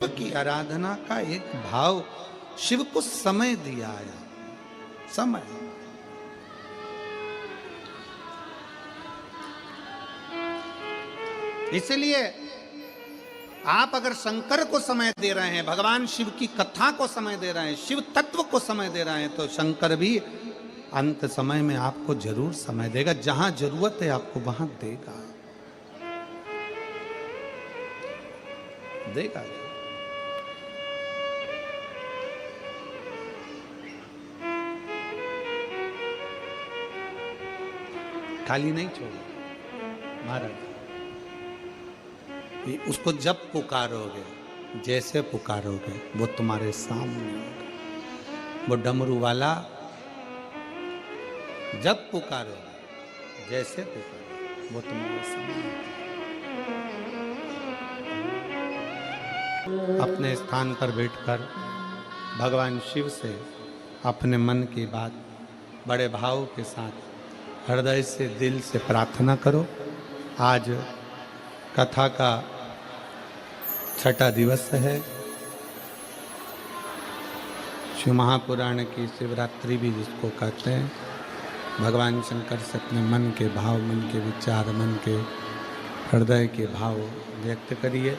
की आराधना का एक भाव शिव को समय दिया है। समय इसलिए आप अगर शंकर को समय दे रहे हैं, भगवान शिव की कथा को समय दे रहे हैं, शिव तत्व को समय दे रहे हैं, तो शंकर भी अंत समय में आपको जरूर समय देगा। जहां जरूरत है आपको वहां देगा देगा। खाली नहीं छोड़ो महाराज। उसको जब पुकारोगे, जैसे पुकारोगे, वो तुम्हारे सामने होगा। वो डमरू वाला जब पुकारोगे, जैसे पुकारोगे, वो तुम्हारे सामने। अपने स्थान पर बैठकर भगवान शिव से अपने मन की बात बड़े भाव के साथ हृदय से, दिल से प्रार्थना करो। आज कथा का छठा दिवस है। शिव महापुराण की शिवरात्रि भी जिसको कहते हैं। भगवान शंकर से अपने मन के भाव, मन के विचार, मन के हृदय के भाव व्यक्त करिए।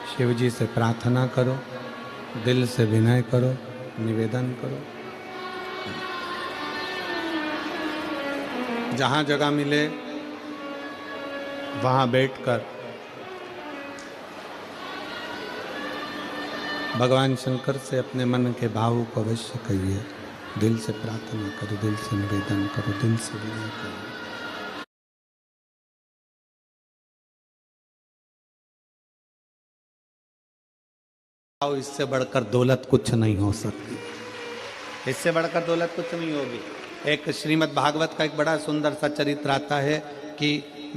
शिव जी से प्रार्थना करो, दिल से विनय करो, निवेदन करो। जहाँ जगह मिले वहाँ बैठकर भगवान शंकर से अपने मन के भावों को अवश्य कहिए। दिल से प्रार्थना करो, दिल से निवेदन करो, दिल से विनय करो। इससे बढ़कर दौलत कुछ नहीं हो सकती। इससे बढ़कर दौलत कुछ नहीं होगी। एक श्रीमद् भागवत का एक बड़ा सुंदर सा चरित्र आता है कि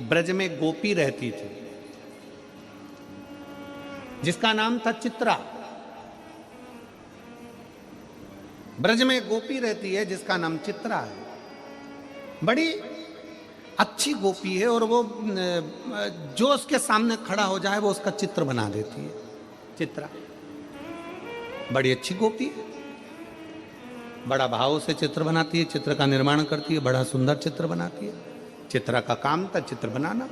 ब्रज में गोपी रहती थी जिसका नाम था चित्रा। ब्रज में गोपी रहती है जिसका नाम चित्रा है। बड़ी अच्छी गोपी है और वो जो उसके सामने खड़ा हो जाए वो उसका चित्र बना देती है। चित्रा बड़ी अच्छी गोपी है, बड़ा भाव से चित्र बनाती है, चित्र का निर्माण करती है, बड़ा सुंदर चित्र बनाती है। चित्रा का काम था चित्र बनाना।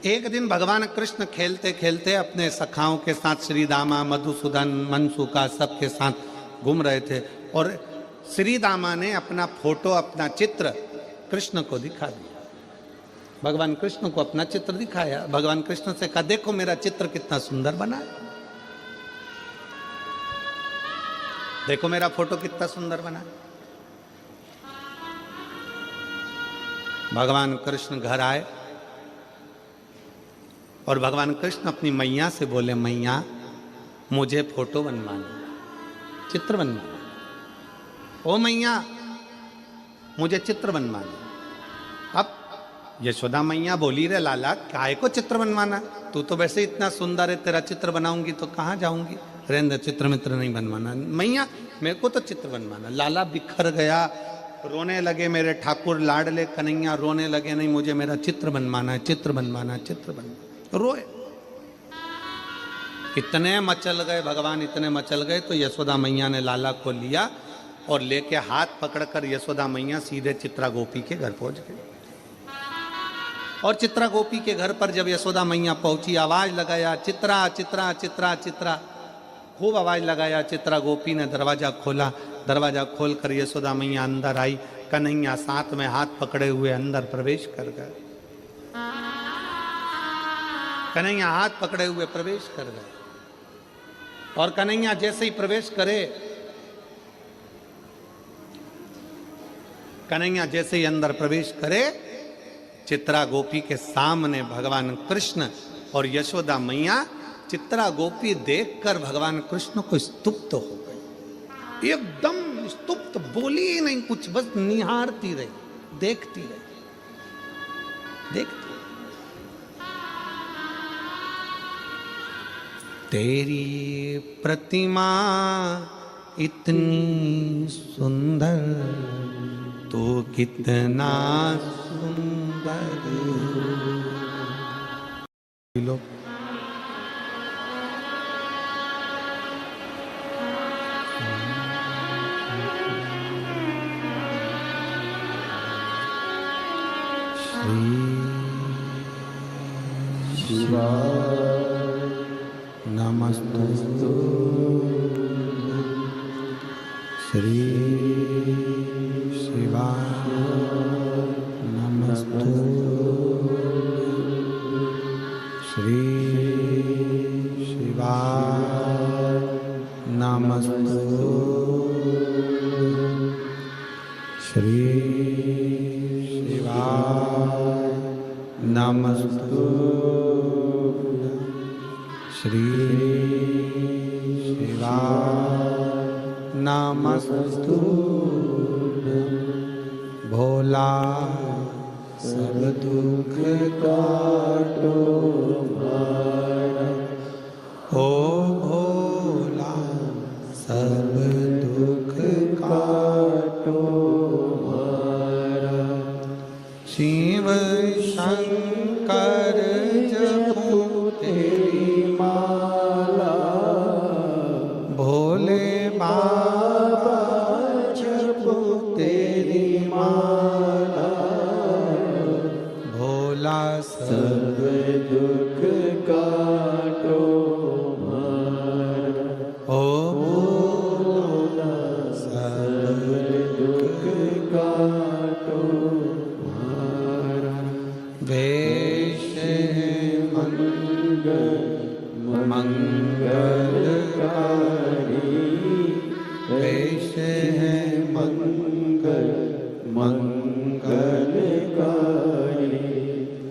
एक दिन भगवान कृष्ण खेलते खेलते अपने सखाओं के साथ, श्री दामा, मधुसूदन, मनसुका, सबके साथ घूम रहे थे और श्री दामा ने अपना फोटो, अपना चित्र कृष्ण को दिखा दिया। भगवान कृष्ण को अपना चित्र दिखाया। भगवान कृष्ण से कहा, देखो मेरा चित्र कितना सुंदर बना है, देखो मेरा फोटो कितना सुंदर बना है। भगवान कृष्ण घर आए और भगवान कृष्ण अपनी मैया से बोले, मैया मुझे फोटो बनवाना, चित्र बनवाना। ओ मैया मुझे चित्र बनवाना। अब यशोदा मैया बोली, रे लाला काय को चित्र बनवाना, तू तो वैसे इतना सुंदर है, तेरा चित्र बनाऊंगी तो कहाँ जाऊंगी, रेंद्र चित्र मित्र नहीं बनवाना। मैया मेरे को तो चित्र बनवाना। लाला बिखर गया, रोने लगे। मेरे ठाकुर लाडले कन्हैया रोने लगे, नहीं मुझे मेरा चित्र बनवाना है, चित्र बनवाना है, चित्र बनवाना। रोए। इतने मचल गए भगवान, इतने मचल गए तो यशोदा मैया ने लाला को लिया और लेके हाथ पकड़कर यशोदा मैया सीधे चित्रा गोपी के घर पहुंच गए। और चित्रा गोपी के घर पर जब यशोदा मैया पहुंची, आवाज लगाया, चित्रा चित्रा चित्रा चित्रा, खूब आवाज लगाया। चित्रा गोपी ने दरवाजा खोला। दरवाजा खोलकर यशोदा मैया अंदर आई। कन्हैया साथ में हाथ पकड़े हुए अंदर प्रवेश कर गए। कन्हैया हाथ पकड़े हुए प्रवेश कर गए और कन्हैया जैसे ही प्रवेश करे, कन्हैया जैसे ही अंदर प्रवेश करे, चित्रा गोपी के सामने भगवान कृष्ण और यशोदा मैया। चित्रा गोपी देखकर भगवान कृष्ण को स्तुप्त हो गई, एकदम स्तुप्त, बोली ही नहीं कुछ, बस निहारती रही, देखती रही, देखती। तेरी प्रतिमा इतनी सुंदर, तो कितना सुंदर। नमस्तु श्री शिवाय नमस्तु श्री शिवाय नमस्तु श्री शिवाय नमस्तु श्री शिवाय नमस्तु भोला सब दुख काटो हमारा ओ भोला सब दुख काटो हमारा शिव शंकर जपो तेरी माला भोले बाबा जपो तेरी माला भोला सब दुख काटो हमारा ओ भोला सब दुख काटो हमारा वेश है मंगलकारी वेश है मंगलकारी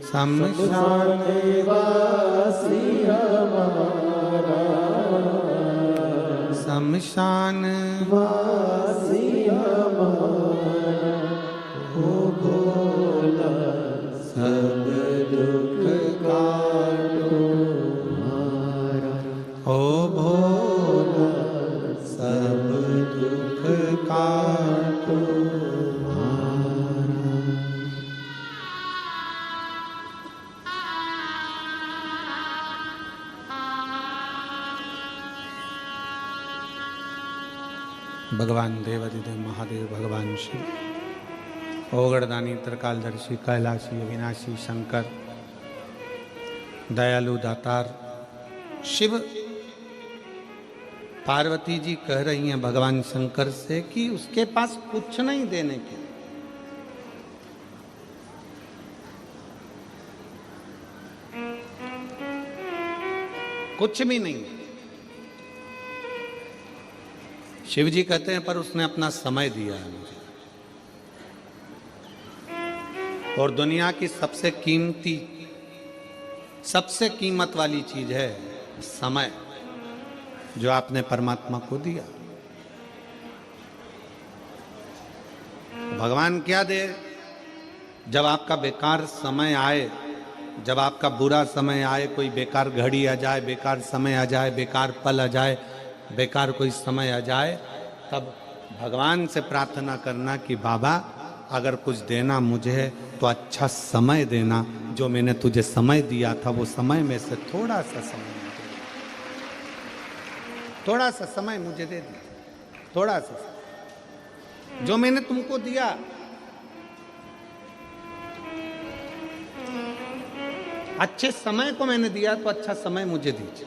शमशान वासी हमारा शमशान वासी हमारा ओ भोला सब दुख काटो हमारा ओ भोला सब दुख काटो हमारा। भगवान देवाधिदेव महादेव भगवान शिव ओगड़दानी त्रिकालदर्शी कैलाशी अविनाशी शंकर दयालु दातार शिव पार्वती जी कह रही हैं भगवान शंकर से कि उसके पास कुछ नहीं देने के कुछ भी नहीं। शिव जी कहते हैं पर उसने अपना समय दिया है मुझे और दुनिया की सबसे कीमती सबसे कीमत वाली चीज है समय जो आपने परमात्मा को दिया। भगवान क्या दे जब आपका बेकार समय आए जब आपका बुरा समय आए कोई बेकार घड़ी आ जाए बेकार समय आ जाए बेकार पल आ जाए बेकार कोई समय आ जाए तब भगवान से प्रार्थना करना कि बाबा अगर कुछ देना मुझे है तो अच्छा समय देना जो मैंने तुझे समय दिया था वो समय में से थोड़ा सा समय मुझे दे दे थोड़ा सा जो मैंने तुमको दिया अच्छे समय को मैंने दिया तो अच्छा समय मुझे दीजिए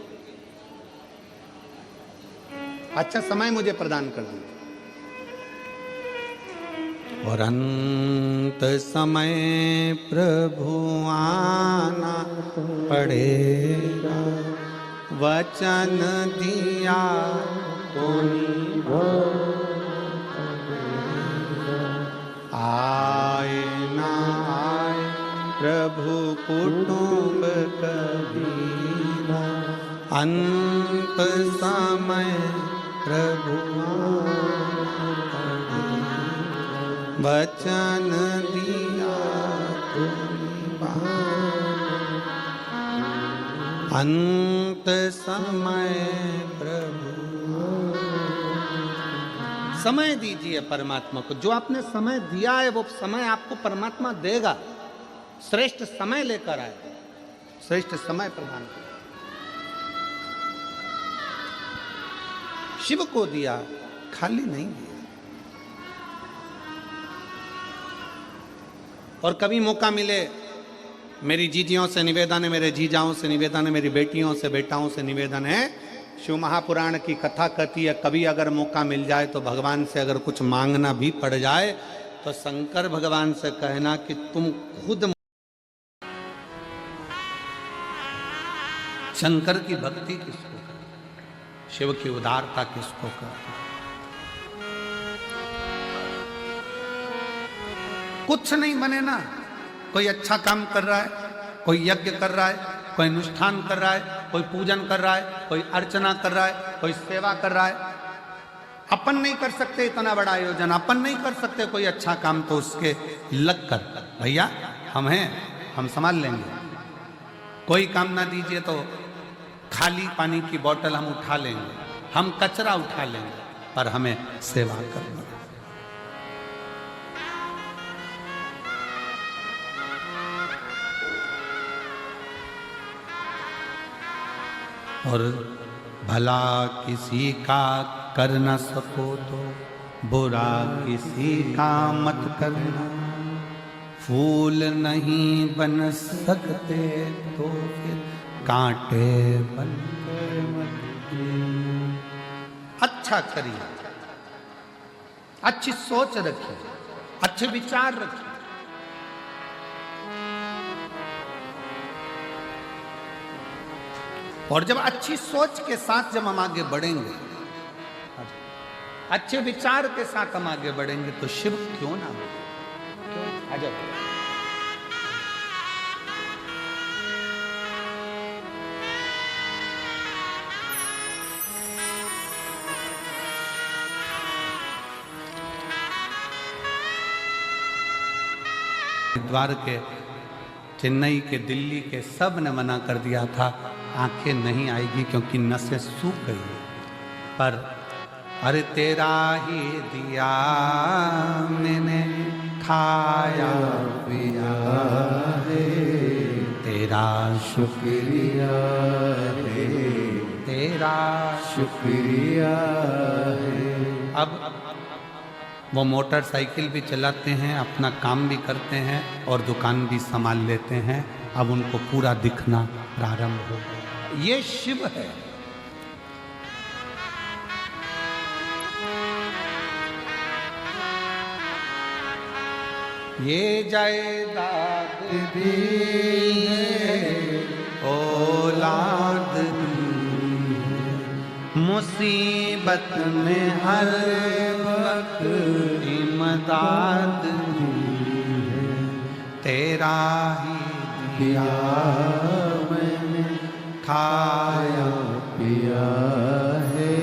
अच्छा समय मुझे प्रदान कर दीजिए। और अंत समय प्रभु आना पड़ेगा वचन दिया तो आए ना आए प्रभु कुटुंब कबीरा अंत समय प्रभु वचन दिया अंत समय प्रभु समय दीजिए परमात्मा को जो आपने समय दिया है वो समय आपको परमात्मा देगा श्रेष्ठ समय लेकर आए श्रेष्ठ समय प्रदान कर शिव को दिया खाली नहीं दिया। और कभी मौका मिले मेरी जीजियों से निवेदन है, मेरे जीजाओं से निवेदन है, मेरी बेटियों से बेटाओं से निवेदन है। शिव महापुराण की कथा कहती है कभी अगर मौका मिल जाए तो भगवान से अगर कुछ मांगना भी पड़ जाए तो शंकर भगवान से कहना कि तुम खुद। शंकर की भक्ति किसको करती, शिव की उदारता किसको करती। कुछ नहीं बने ना, कोई अच्छा काम कर रहा है, कोई यज्ञ कर रहा है, कोई अनुष्ठान कर रहा है, कोई पूजन कर रहा है, कोई अर्चना कर रहा है, कोई सेवा कर रहा है। अपन नहीं कर सकते इतना बड़ा आयोजन, अपन नहीं कर सकते कोई अच्छा काम, तो उसके लग कर भैया हम हैं, हम संभाल लेंगे। कोई काम ना दीजिए तो खाली पानी की बोतल हम उठा लेंगे, हम कचरा उठा लेंगे, पर हमें सेवा करनी। और भला किसी का कर न सको तो बुरा किसी का मत करना। फूल नहीं बन सकते तो फिर कांटे बनकर मत गिरना। अच्छा करिए, अच्छी सोच रखिए, अच्छे विचार रखिए। और जब अच्छी सोच के साथ जब हम आगे बढ़ेंगे, अच्छे विचार के साथ हम आगे बढ़ेंगे तो शिव क्यों ना हो। क्यों? आ जाओ। द्वार के, चेन्नई के, दिल्ली के सब ने मना कर दिया था आंखें नहीं आएगी क्योंकि नसें सूख गई। पर अरे तेरा ही दिया मैंने खाया पिया है, तेरा शुक्रिया है, तेरा शुक्रिया है। अब वो मोटरसाइकिल भी चलाते हैं, अपना काम भी करते हैं और दुकान भी संभाल लेते हैं। अब उनको पूरा दिखना प्रारंभ हो गया। ये शिव है। ये जायदाद भी औलाद भी, मुसीबत में हर वक्त इमदाद भी है। तेरा ही दिया मैंने खाया पिया है,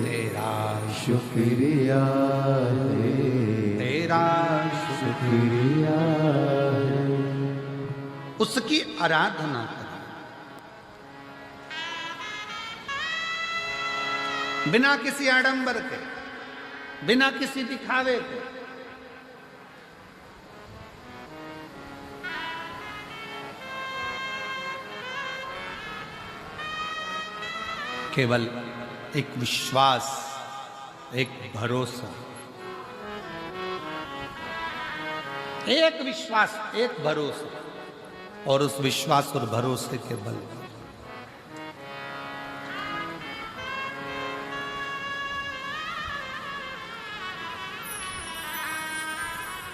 तेरा शुक्रिया है, तेरा शुक्रिया है। उसकी आराधना करें बिना किसी आडंबर के, बिना किसी दिखावे के। केवल एक विश्वास, एक भरोसा, एक विश्वास, एक भरोसा, और उस विश्वास और भरोसे के बल पर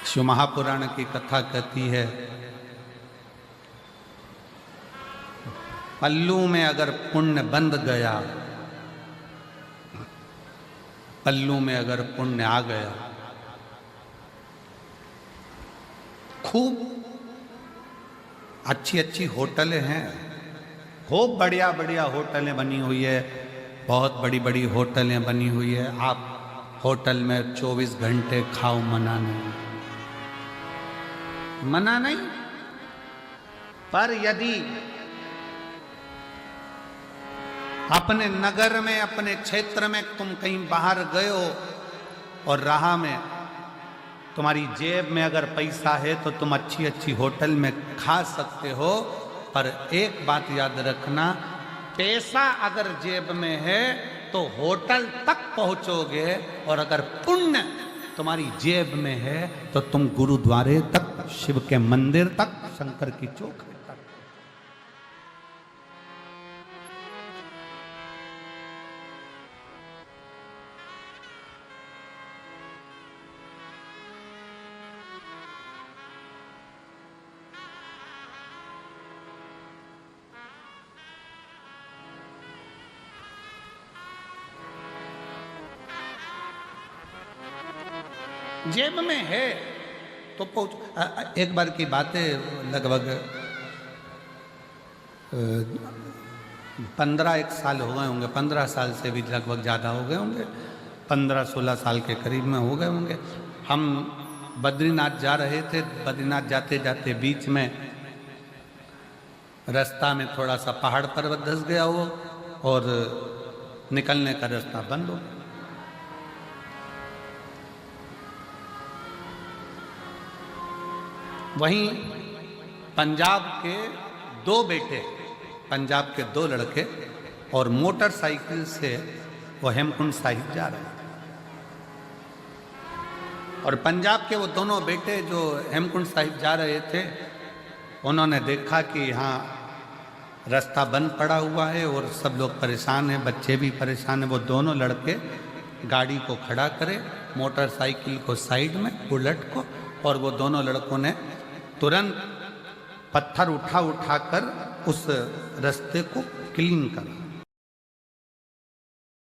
शिव महापुराण की कथा कहती है पल्लू में अगर पुण्य बंध गया, पल्लू में अगर पुण्य आ गया, खूब अच्छी अच्छी होटलें हैं, खूब बढ़िया बढ़िया होटलें बनी हुई है, बहुत बड़ी बड़ी होटलें बनी हुई है। आप होटल में 24 घंटे खाओ, मना नहीं, मना नहीं। पर यदि अपने नगर में, अपने क्षेत्र में तुम कहीं बाहर गए हो और राह में तुम्हारी जेब में अगर पैसा है तो तुम अच्छी अच्छी होटल में खा सकते हो, पर एक बात याद रखना, पैसा अगर जेब में है तो होटल तक पहुंचोगे, और अगर पुण्य तुम्हारी जेब में है तो तुम गुरुद्वारे तक, शिव के मंदिर तक शंकर की चोख तक। जेब में है तो पहुंच। एक बार की बात है, लगभग 15 साल हो गए होंगे, 15 साल से भी लगभग ज़्यादा हो गए होंगे, 15-16 साल के करीब में हो गए होंगे। हम बद्रीनाथ जा रहे थे। बद्रीनाथ जाते जाते बीच में रास्ता में थोड़ा सा पहाड़ पर्वत धंस गया हो और निकलने का रास्ता बंद हो। वहीं पंजाब के 2 बेटे, पंजाब के 2 लड़के और मोटरसाइकिल से वो हेमकुंड साहिब जा रहे थे। और पंजाब के वो दोनों बेटे जो हेमकुंड साहिब जा रहे थे, उन्होंने देखा कि यहाँ रास्ता बंद पड़ा हुआ है और सब लोग परेशान हैं, बच्चे भी परेशान हैं। वो दोनों लड़के गाड़ी को खड़ा करे, मोटरसाइकिल को साइड में, बुलेट को, और वो दोनों लड़कों ने तुरंत पत्थर उठा कर उस रास्ते को क्लीन करा।